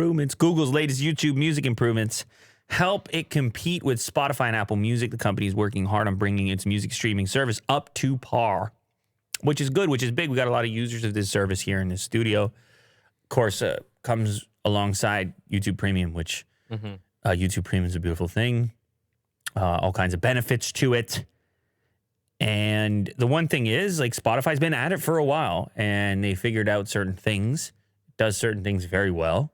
improvements, Google's latest YouTube music improvements, help it compete with Spotify and Apple Music. The company is working hard on bringing its music streaming service up to par, which is good, which is big. We got a lot of users of this service here in the studio. Of course, comes alongside YouTube Premium, which YouTube Premium is a beautiful thing. All kinds of benefits to it. And the one thing is, like, Spotify's been at it for a while, and they figured out certain things, does certain things very well.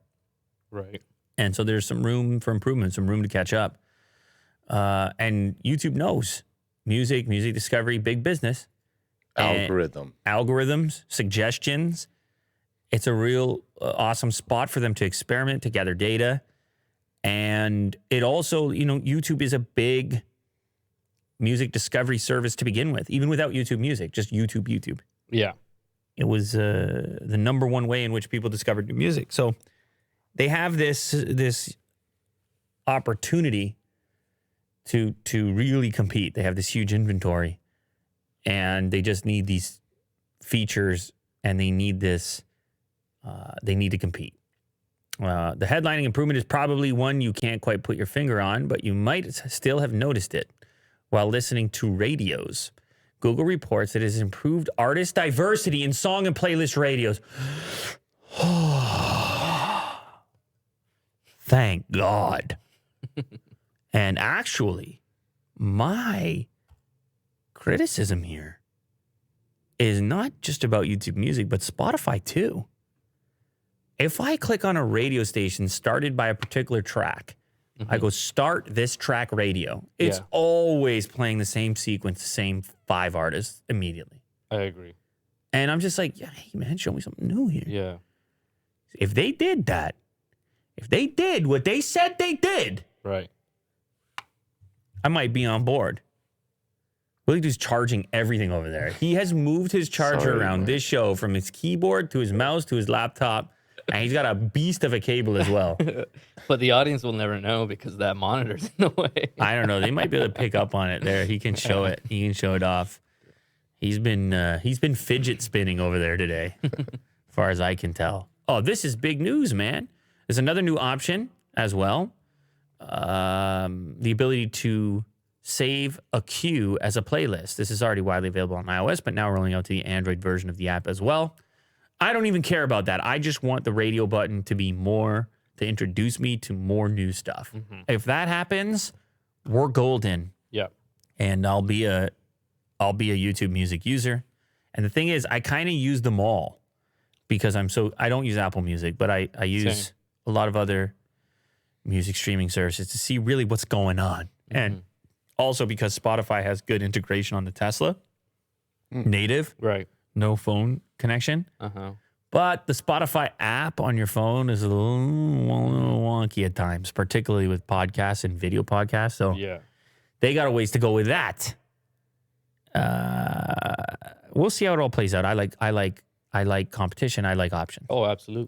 Right. And so there's some room for improvement, some room to catch up. And YouTube knows music discovery, big business. Algorithms, suggestions. It's a real awesome spot for them to experiment, to gather data. And it also, YouTube is a big music discovery service to begin with, even without YouTube Music, just YouTube. Yeah. It was the number one way in which people discovered new music. So they have this opportunity to really compete. They have this huge inventory, and they just need these features, and they need this. They need to compete. The headlining improvement is probably one you can't quite put your finger on, but you might still have noticed it while listening to radios. Google reports that it has improved artist diversity in song and playlist radios. Thank God. And actually, my criticism here is not just about YouTube Music, but Spotify too. If I click on a radio station started by a particular track, I go start this track radio. It's always playing the same sequence, the same 5 artists immediately. I agree. And I'm just like, hey, man, show me something new here. Yeah. If they did that, if they did what they said they did, right, I might be on board. Willie Doo's charging everything over there. He has moved his charger around this show from his keyboard to his mouse to his laptop. And he's got a beast of a cable as well. But the audience will never know because that monitor's in the way. I don't know. They might be able to pick up on it there. He can show it. He can show it off. He's been fidget spinning over there today, as far as I can tell. Oh, this is big news, man. There's another new option as well. The ability to save a cue as a playlist. This is already widely available on iOS, but now rolling out to the Android version of the app as well. I don't even care about that. I just want the radio button to be more, to introduce me to more new stuff. If that happens, we're golden. Yeah. And I'll be a YouTube Music user. And the thing is, I kind of use them all because I don't use Apple Music, but I use a lot of other music streaming services to see really what's going on. And also because Spotify has good integration on the Tesla, native. Right. No phone connection. But the Spotify app on your phone is a little wonky at times, particularly with podcasts and video podcasts. So they got a ways to go with that. We'll see how it all plays out. I like competition. I like options. Oh, absolutely.